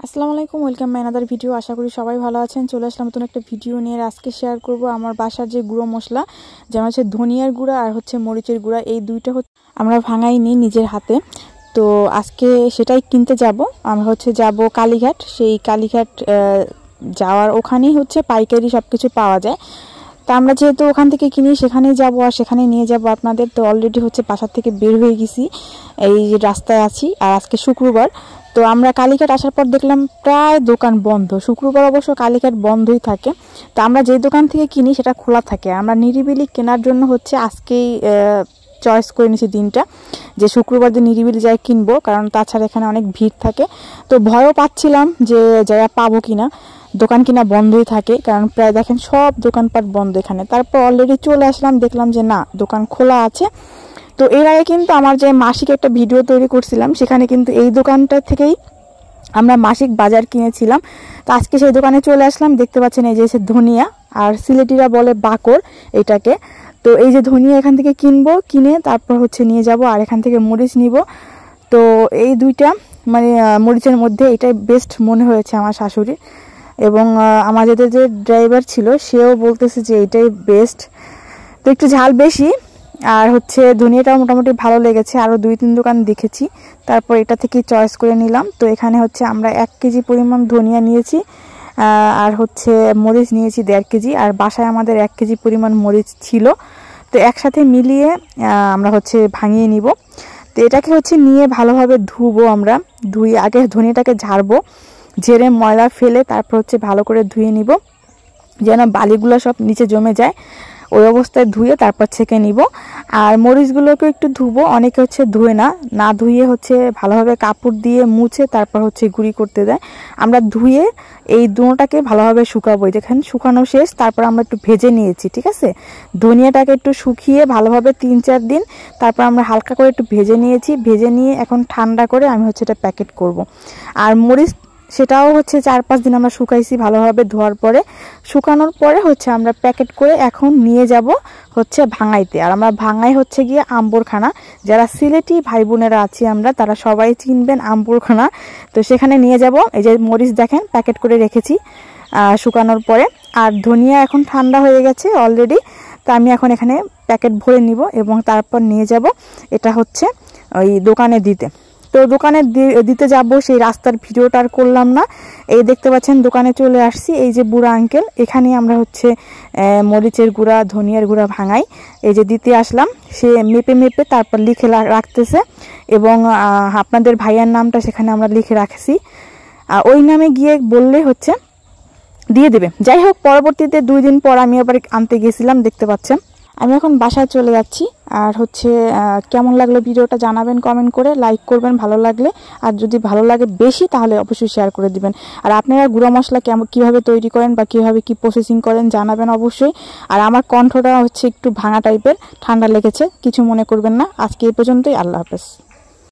আসসালামু আলাইকুম, welcome my another video. আশা করি সবাই ভালো আছেন। চলে আসলাম নতুন একটা ভিডিও নিয়ে। আজকে শেয়ার করব আমার বাসার যে গুঁড়ো মশলা, যেমন হচ্ছে ধনিয়ার গুঁড়া আর হচ্ছে মরিচের গুঁড়া। এই দুইটা আমরা ভাঙাই নিই নিজের হাতে। তো আজকে সেটাই কিনতে যাব। আমরা হচ্ছে যাব কালীঘাট। সেই কালীঘাট যাওয়ার ওখানেই হচ্ছে পাইকারি সব কিছু পাওয়া যায়। তা আমরা যেহেতু ওখান থেকে কিনি সেখানেই যাব আর সেখানেই নিয়ে যাব আপনাদের। তো অলরেডি হচ্ছে বাসার থেকে বের হয়ে গেছি, এই রাস্তায় আছি। আর আজকে শুক্রবার। তো আমরা কালীঘাট আসার পর দেখলাম প্রায় দোকান বন্ধ। শুক্রবার অবশ্য কালীঘাট বন্ধই থাকে। তো আমরা যে দোকান থেকে কিনি সেটা খোলা থাকে। আমরা নিরিবিলি কেনার জন্য হচ্ছে আজকেই চয়েস করে নিয়েছি দিনটা, যে শুক্রবার দিন নিরিবিলি যাই কিনবো, কারণ তাছাড়া এখানে অনেক ভিড় থাকে। তো ভয়ও পাচ্ছিলাম যে যারা পাবো কিনা, দোকান কিনা বন্ধই থাকে, কারণ প্রায় দেখেন সব দোকানপাট বন্ধ এখানে। তারপর অলরেডি চলে আসলাম, দেখলাম যে না, দোকান খোলা আছে। তো এর আগে কিন্তু আমার যে মাসিক একটা ভিডিও তৈরি করছিলাম, সেখানে কিন্তু এই দোকানটা থেকেই আমরা মাসিক বাজার কিনেছিলাম। তো আজকে সেই দোকানে চলে আসলাম। দেখতে পাচ্ছেন এই যে ধনিয়া, আর সিলেটিরা বলে বাকর এটাকে। তো এই যে ধনিয়া এখান থেকে কিনবো, কিনে তারপর হচ্ছে নিয়ে যাব। আর এখান থেকে মরিচ নিব। তো এই দুইটা মানে মরিচের মধ্যে এটাই বেস্ট মনে হয়েছে আমার শাশুড়ি, এবং আমাদের যে ড্রাইভার ছিল সেও বলতেছে যে এটাই বেস্ট। তো একটু ঝাল বেশি, আর হচ্ছে ধনিয়াটাও মোটামুটি ভালো লেগেছে। আরও 2-3 দোকান দেখেছি, তারপর এটা থেকে চয়েস করে নিলাম। তো এখানে হচ্ছে আমরা 1 কেজি পরিমাণ ধনিয়া নিয়েছি, আর হচ্ছে মরিচ নিয়েছি 1.5 কেজি। আর বাসায় আমাদের 1 কেজি পরিমাণ মরিচ ছিল। তো একসাথে মিলিয়ে আমরা হচ্ছে ভাঙিয়ে নিব। তো এটাকে হচ্ছে নিয়ে ভালোভাবে ধুবো। আমরা ধুয়ে আগে ধনিয়াটাকে ঝাড়বো, ঝেড়ে ময়লা ফেলে তারপর হচ্ছে ভালো করে ধুয়ে নিব, যেন বালিগুলো সব নিচে জমে যায়। ওই অবস্থায় ধুয়ে তারপর ছেঁকে নিব। আর মরিচগুলোকে একটু ধুবো। অনেকে হচ্ছে ধুয়ে না ধুয়ে হচ্ছে ভালোভাবে কাপড় দিয়ে মুছে তারপর হচ্ছে গুঁড়ি করতে দেয়। আমরা ধুয়ে এই দুটোটাকে ভালোভাবে শুকাবো। যেখানে শুকানো শেষ, তারপর আমরা একটু ভেজে নিয়েছি, ঠিক আছে। ধনিয়াটাকে একটু শুকিয়ে ভালোভাবে 3-4 দিন তারপর আমরা হালকা করে একটু ভেজে নিয়েছি। ভেজে নিয়ে এখন ঠান্ডা করে আমি হচ্ছে এটা প্যাকেট করব। আর মরিচ সেটাও হচ্ছে 4-5 দিন আমরা শুকাইছি ভালোভাবে ধোয়ার পরে। শুকানোর পরে হচ্ছে আমরা প্যাকেট করে এখন নিয়ে যাব হচ্ছে ভাঙাইতে। আর আমরা ভাঙাই হচ্ছে গিয়ে আম্বরখানা। যারা সিলেটি ভাই বোনেরা আছি আমরা, তারা সবাই চিনবেন আম্বরখানা। তো সেখানে নিয়ে যাব। এই যে মরিচ দেখেন প্যাকেট করে রেখেছি শুকানোর পরে। আর ধনিয়া এখন ঠান্ডা হয়ে গেছে অলরেডি। তো আমি এখন এখানে প্যাকেট ভরে নিব এবং তারপর নিয়ে যাব এটা হচ্ছে ওই দোকানে দিতে। তো দোকানে দিতে যাব, সেই রাস্তার ভিডিওটা আর করলাম না। এই দেখতে পাচ্ছেন দোকানে চলে আসছি। এই যে বুড়া আঙ্কেল, এখানে আমরা হচ্ছে মরিচের গুঁড়া ধনিয়ার গুঁড়া ভাঙাই। এই যে দিতে আসলাম, সে মেপে মেপে তারপর লিখে রাখতেছে, এবং আপনাদের ভাইয়ার নামটা সেখানে আমরা লিখে রাখছি। ওই নামে গিয়ে বললে হচ্ছে দিয়ে দেবে। যাই হোক, পরবর্তীতে 2 দিন পর আমি আবার আনতে গেছিলাম, দেখতে পাচ্ছেন। আমি এখন বাসায় চলে যাচ্ছি। আর হচ্ছে কেমন লাগলো ভিডিওটা জানাবেন কমেন্ট করে, লাইক করবেন ভালো লাগলে। আর যদি ভালো লাগে বেশি তাহলে অবশ্যই শেয়ার করে দিবেন। আর আপনারা গুঁড়ো মশলা কীভাবে তৈরি করেন বা কীভাবে কী প্রসেসিং করেন জানাবেন অবশ্যই। আর আমার কণ্ঠটা হচ্ছে একটু ভাঙা টাইপের, ঠান্ডা লেগেছে, কিছু মনে করবেন না। আজকে এই পর্যন্তই। আল্লাহ হাফেজ।